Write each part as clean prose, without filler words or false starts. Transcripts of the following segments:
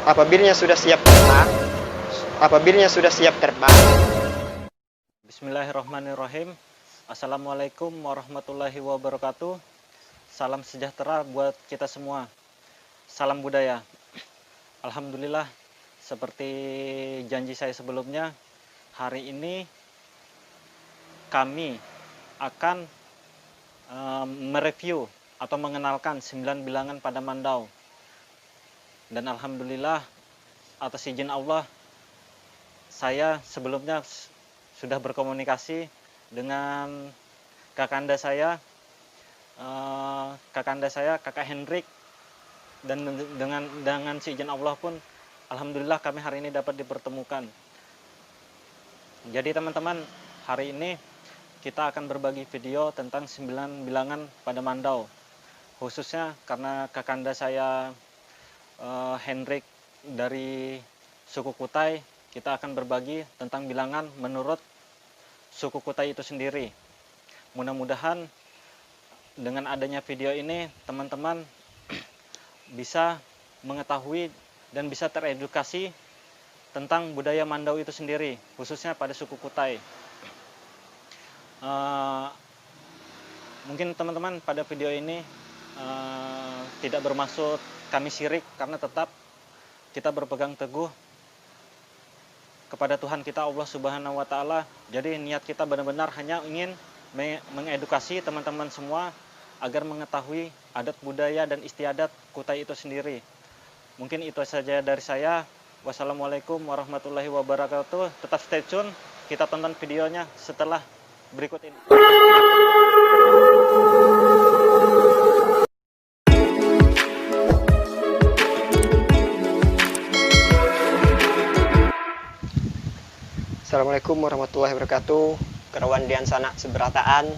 Apabila sudah siap terbang, Bismillahirrahmanirrahim. Assalamualaikum warahmatullahi wabarakatuh. Salam sejahtera buat kita semua. Salam budaya. Alhamdulillah, seperti janji saya sebelumnya, hari ini kami akan mereview atau mengenalkan 9 bilangan pada Mandau. Dan alhamdulillah, atas izin Allah, saya sebelumnya sudah berkomunikasi dengan kakanda saya, kakak Hendrik, dan dengan si izin Allah pun alhamdulillah kami hari ini dapat dipertemukan. Jadi teman-teman, hari ini kita akan berbagi video tentang 9 bilangan pada Mandau, khususnya karena kakanda saya Hendrik dari suku Kutai. Kita akan berbagi tentang bilangan menurut suku Kutai itu sendiri. Mudah-mudahan dengan adanya video ini teman-teman bisa mengetahui dan bisa teredukasi tentang budaya Mandau itu sendiri, khususnya pada suku Kutai. Mungkin teman-teman pada video ini tidak bermaksud kami syirik, karena tetap kita berpegang teguh kepada Tuhan kita Allah Subhanahu wa Ta'ala. Jadi niat kita benar-benar hanya ingin mengedukasi teman-teman semua agar mengetahui adat budaya dan istiadat Kutai itu sendiri. Mungkin itu saja dari saya. Wassalamualaikum warahmatullahi wabarakatuh. Tetap stay tune, kita tonton videonya setelah berikut ini. Assalamualaikum warahmatullahi wabarakatuh. Kerawan Dian Sanak Seberataan.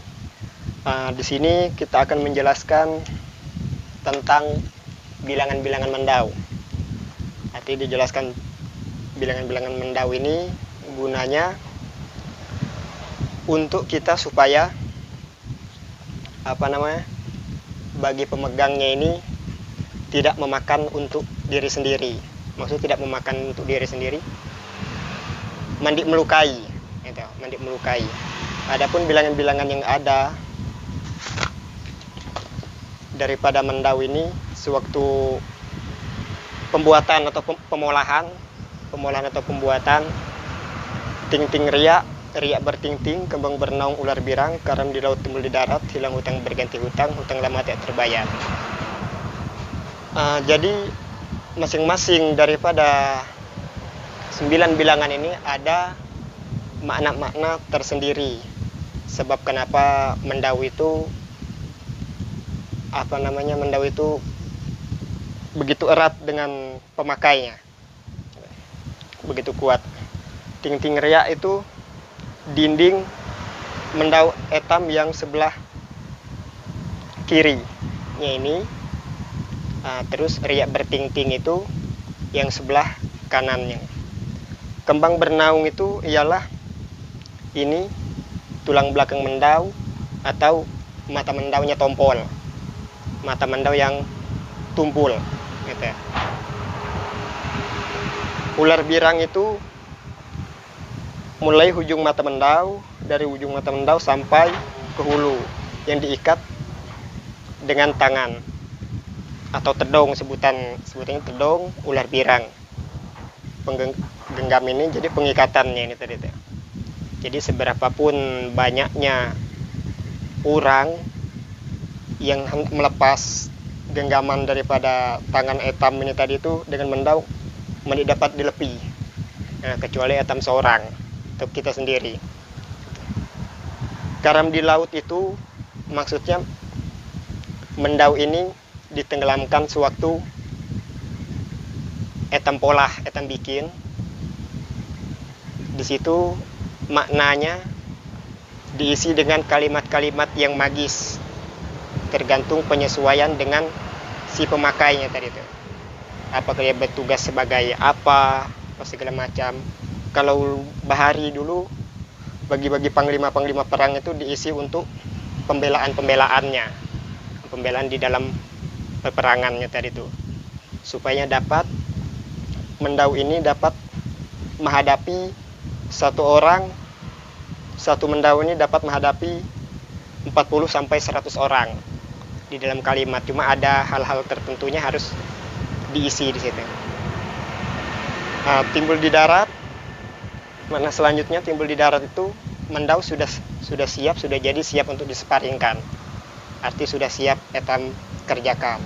Di sini kita akan menjelaskan tentang bilangan-bilangan Mandau. Nanti dijelaskan bilangan-bilangan Mandau ini gunanya untuk kita supaya bagi pemegangnya ini tidak memakan untuk diri sendiri. Maksudnya tidak memakan untuk diri sendiri, mandi melukai, gitu, mandi melukai. Adapun bilangan-bilangan yang ada daripada Mandau ini sewaktu pembuatan atau pembuatan ting-ting riak berting-ting, kembang bernaung ular birang, karam di laut timbul di darat, hilang hutang berganti hutang lama tidak terbayar. Jadi masing-masing daripada 9 bilangan ini ada makna-makna tersendiri. Sebab kenapa Mandau itu begitu erat dengan pemakainya, begitu kuat. Ting-ting riak itu dinding Mandau etam yang sebelah kirinya ini, terus riak berting-ting itu yang sebelah kanannya. Kembang bernaung itu ialah ini tulang belakang Mandau atau mata Mandaunya tompol, mata Mandau yang tumpul, gitu ya. Ular birang itu mulai ujung mata Mandau, dari ujung mata Mandau sampai ke hulu yang diikat dengan tangan atau tedong, sebutannya tedong ular birang. Genggam ini jadi pengikatannya ini tadi. Jadi seberapapun banyaknya orang yang melepas genggaman daripada tangan etam ini tadi itu, dengan Mandau tidak dapat dilepi, kecuali etam seorang atau kita sendiri. Karam di laut itu maksudnya Mandau ini ditenggelamkan sewaktu etam polah, etam bikin. Di situ maknanya diisi dengan kalimat-kalimat yang magis, tergantung penyesuaian dengan si pemakainya tadi itu. Apakah dia bertugas sebagai apa segala macam. Kalau bahari dulu bagi-bagi panglima-panglima perang itu diisi untuk pembelaan-pembelaannya, pembelaan di dalam peperangannya tadi itu, supaya dapat mendau ini dapat menghadapi satu mendau ini dapat menghadapi 40 sampai 100 orang di dalam kalimat. Cuma ada hal-hal tertentunya harus diisi di situ. Nah, timbul di darat. Mana selanjutnya timbul di darat itu mendau sudah siap, sudah jadi siap untuk diseparingkan. Arti sudah siap etam kerjakan.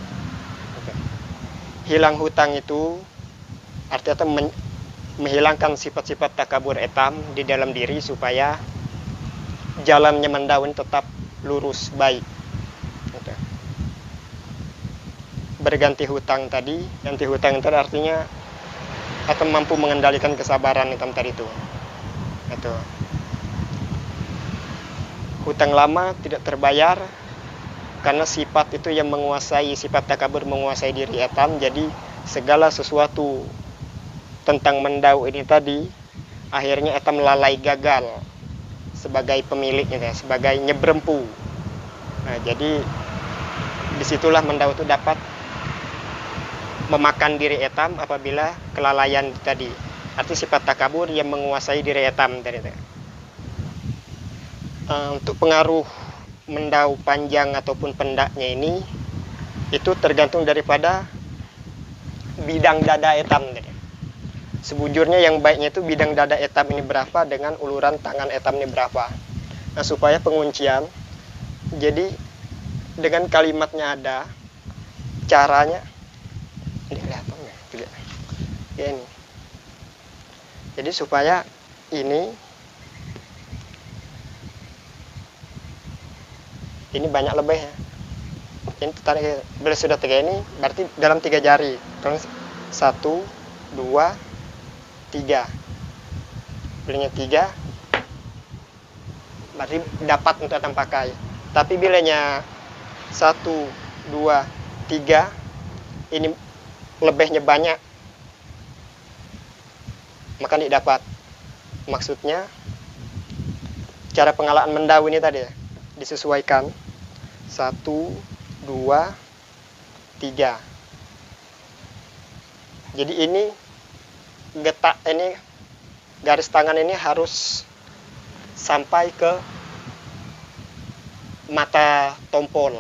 Hilang hutang itu artinya menghilangkan sifat-sifat takabur etam di dalam diri supaya jalannya mendau ini tetap lurus baik. Berganti hutang tadi, ganti hutang itu artinya atau mampu mengendalikan kesabaran etam tadi itu. Itu. Hutang lama tidak terbayar karena sifat itu yang menguasai, sifat takabur menguasai diri etam, jadi segala sesuatu tentang mendau ini tadi akhirnya etam lalai gagal sebagai pemiliknya, sebagai nyebrempu. Nah, jadi disitulah mendau itu dapat memakan diri etam apabila kelalaian tadi. Arti sifat takabur yang menguasai diri etam tadi. Untuk pengaruh mendau panjang ataupun pendaknya ini itu tergantung daripada bidang dada etam tadi. Sebujurnya yang baiknya itu bidang dada etam ini berapa dengan uluran tangan etam ini berapa. Nah, supaya penguncian, jadi dengan kalimatnya ada, caranya lihat ya ini. Jadi supaya ini banyak lebih ya. Ini tarik bila sudah 3 ini berarti dalam 3 jari. Kalau 1, 2, 3. Bilanya 3 berarti dapat untuk etam pakai. Tapi bilanya 1, 2, 3 ini lebihnya banyak, maka tidak dapat. Maksudnya cara pengalaan mendau ini tadi ya, disesuaikan 1, 2, 3. Jadi ini getak ini garis tangan ini harus sampai ke mata tompol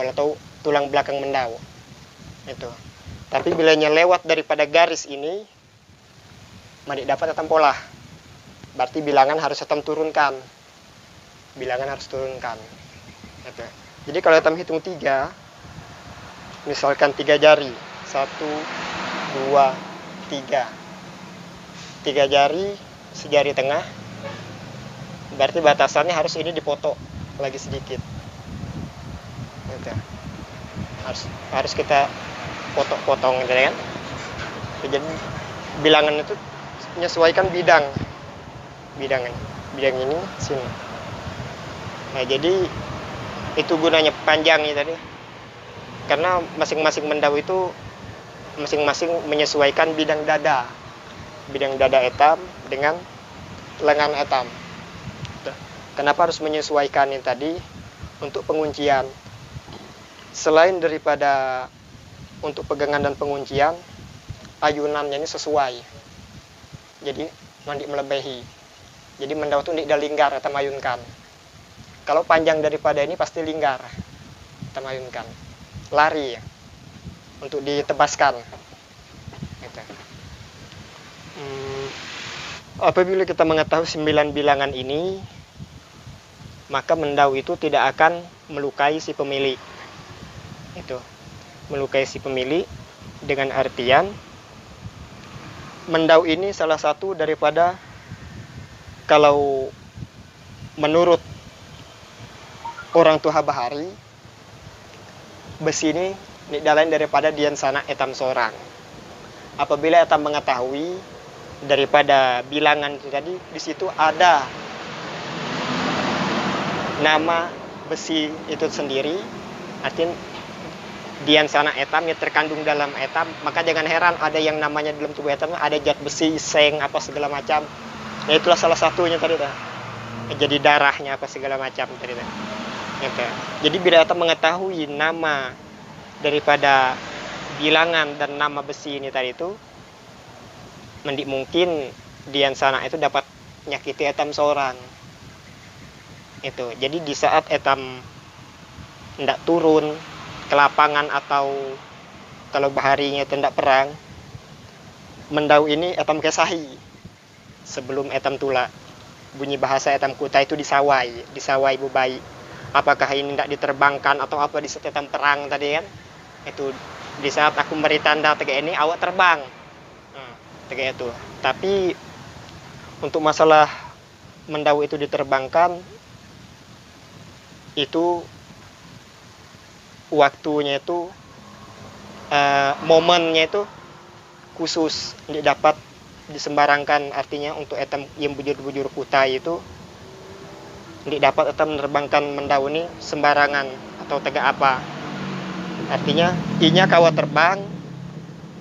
atau tulang belakang mendau itu. Tapi bilanya lewat daripada garis ini madik dapat etam pola, berarti bilangan harus etam turunkan, itu. Jadi kalau etam hitung 3, misalkan 3 jari, 1, 2, 3, 3 jari, sejari tengah, berarti batasannya harus ini dipotong lagi sedikit, gitu. Harus kita potong gitu kan. Jadi bilangan itu menyesuaikan bidang ini sini. Nah, jadi itu gunanya panjangnya tadi, karena masing-masing mendau itu masing-masing menyesuaikan bidang dada etam dengan lengan etam. Kenapa harus menyesuaikan ini tadi? Untuk penguncian, selain daripada untuk pegangan dan penguncian, ayunannya ini sesuai, jadi mandi melebihi. Jadi mendau itu tidak linggar atau mayunkan. Kalau panjang daripada ini pasti linggar atau mayunkan, lari ya, untuk ditebaskan gitu. Apabila kita mengetahui 9 bilangan ini, maka mendau itu tidak akan melukai si pemilik. Itu melukai si pemilik dengan artian mendau ini salah satu daripada, kalau menurut orang tua bahari, besi ini tidak lain daripada dian sana etam seorang. Apabila etam mengetahui daripada bilangan itu tadi, di situ ada nama besi itu sendiri, artinya dian sana etam yang terkandung dalam etam, maka jangan heran ada yang namanya dalam tubuh etam ada zat besi, seng, apa segala macam. Nah, itulah salah satunya tadi dah. Jadi darahnya apa segala macam tadi dah. Gitu. Jadi bila etam mengetahui nama daripada bilangan dan nama besi ini tadi itu mendik mungkin dian sana itu dapat nyakiti etam seorang itu. Jadi di saat etam ndak turun ke lapangan atau kalau baharinya itu ndak perang, mendau ini etam kesahi sebelum etam tula. Bunyi bahasa etam kuta itu disawai bubai. Apakah ini ndak diterbangkan atau apa di saat etam perang tadi kan? Itu di saat aku beri tanda tega ini awak terbang. Tega itu. Tapi untuk masalah mendau itu diterbangkan itu waktunya itu momennya itu khusus tidak dapat disembarangkan. Artinya untuk etam yang bujur-bujur kutai itu tidak dapat etam menerbangkan mendau ini sembarangan atau tegak apa. Artinya inya kawa terbang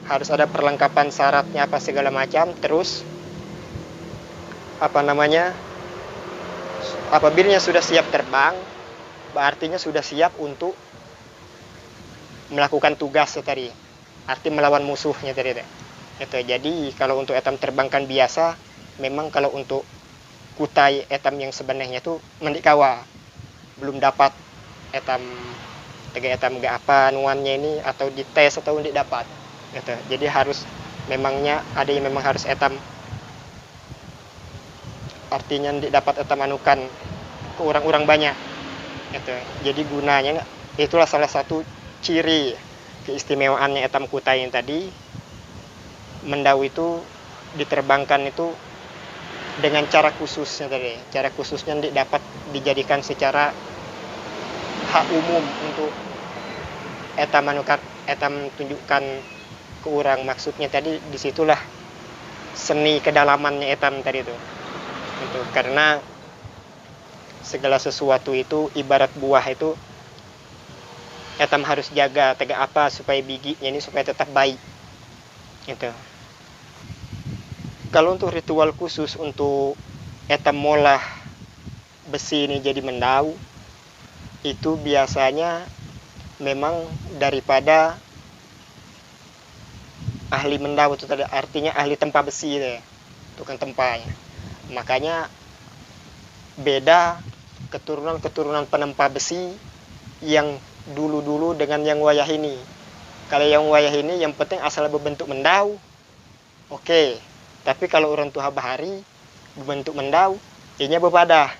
harus ada perlengkapan syaratnya apa segala macam. Terus apa namanya, apabila sudah siap terbang artinya sudah siap untuk melakukan tugas tadi, arti melawan musuhnya tadi itu. Jadi kalau untuk etam terbangkan biasa, memang kalau untuk kutai etam yang sebenarnya itu mendikawa belum dapat etam tega etam gak apa nuannya ini atau dites atau tidak dapat gitu. Jadi harus memangnya ada yang memang harus etam artinya tidak dapat etam anukan ke orang-orang banyak gitu. Jadi gunanya itulah salah satu ciri keistimewaannya etam kutai yang tadi, mendau itu diterbangkan itu dengan cara khususnya tadi. Cara khususnya tidak dapat dijadikan secara hak umum untuk etam manukat etam tunjukkan ke orang. Maksudnya tadi disitulah seni kedalamannya etam tadi itu. Itu karena segala sesuatu itu ibarat buah itu etam harus jaga tegak apa supaya bijinya ini supaya tetap baik gitu. Kalau untuk ritual khusus untuk etam molah besi ini jadi mendau, itu biasanya memang daripada ahli mendau itu tadi, artinya ahli tempa besi itu, tukang tempanya. Makanya beda keturunan-keturunan penempa besi yang dulu-dulu dengan yang wayah ini. Kalau yang wayah ini yang penting asal berbentuk mendau, oke. Tapi kalau orang tua bahari berbentuk mendau, ini berpadah.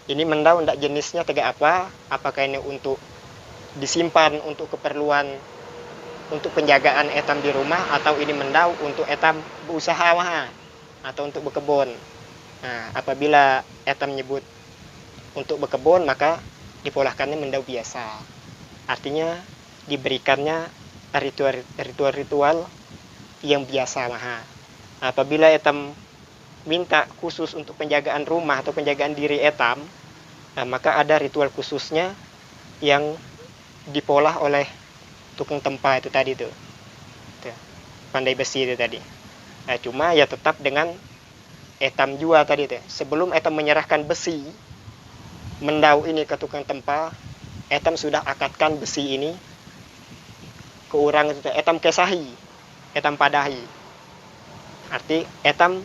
Ini mendau ndak jenisnya tegak apa? Apakah ini untuk disimpan untuk keperluan untuk penjagaan etam di rumah, atau ini mendau untuk etam berusaha mah atau untuk berkebun. Nah, apabila etam nyebut untuk berkebun maka dipolahkannya mendau biasa. Artinya diberikannya ritual-ritual yang biasa mah. Apabila etam minta khusus untuk penjagaan rumah atau penjagaan diri etam, maka ada ritual khususnya yang dipolah oleh tukang tempa itu tadi tuh. Pandai besi itu tadi. Cuma ya tetap dengan etam jua tadi tuh. Sebelum etam menyerahkan besi mendau ini ke tukang tempa, etam sudah akadkan besi ini ke orang itu, etam kesahi, etam padahi. Arti etam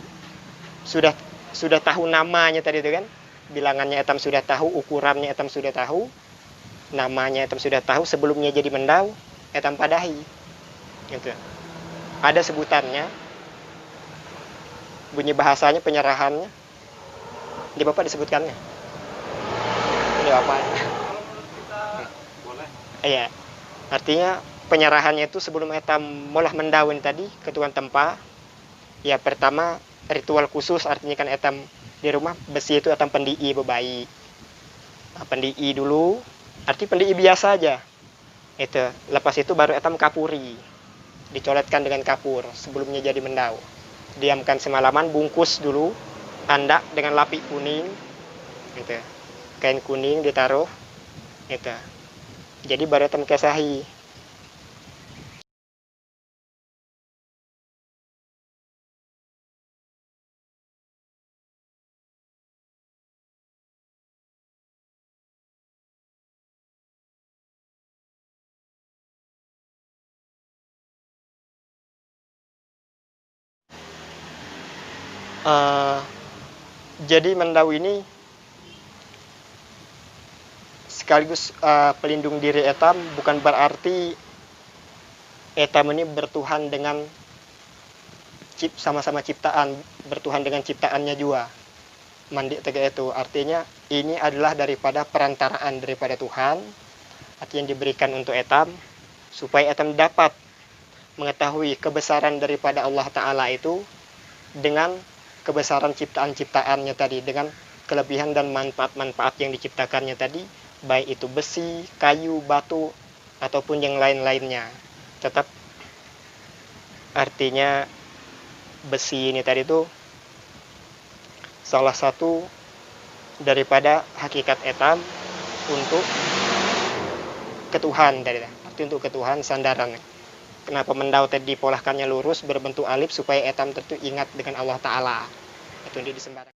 sudah tahu namanya tadi itu kan, bilangannya etam sudah tahu, ukurannya etam sudah tahu, namanya etam sudah tahu. Sebelumnya jadi mendau etam padahi gitu. Ada sebutannya, bunyi bahasanya penyerahannya di bapak disebutkannya ini apa? Boleh. Iya, artinya penyerahannya itu sebelum etam molah mendaun tadi ke tukang tempa, ya pertama ritual khusus, artinya kan etam di rumah besi itu etam pendii bebai. Pendii dulu, arti pendii biasa aja. Itu, lepas itu baru etam kapuri. Dicoletkan dengan kapur sebelumnya jadi mendau. Diamkan semalaman, bungkus dulu, tanda dengan lapik kuning. Gitu. Kain kuning ditaruh. Gitu. Jadi baru etam kesahi. Eh, jadi mendau ini sekaligus pelindung diri etam, bukan berarti etam ini bertuhan dengan sama-sama ciptaan, bertuhan dengan ciptaannya juga. Mandi tega itu artinya ini adalah daripada perantaraan daripada Tuhan, arti yang diberikan untuk etam supaya etam dapat mengetahui kebesaran daripada Allah Ta'ala itu dengan kebesaran ciptaan-ciptaannya tadi, dengan kelebihan dan manfaat-manfaat yang diciptakannya tadi, baik itu besi, kayu, batu, ataupun yang lain-lainnya. Tetap artinya besi ini tadi itu salah satu daripada hakikat etam untuk ketuhan tadi, arti untuk ketuhan sandaran. Kenapa mendau tadi dipolahkannya lurus berbentuk alif supaya etam tentu ingat dengan Allah Ta'ala. Itu yang disembahkan.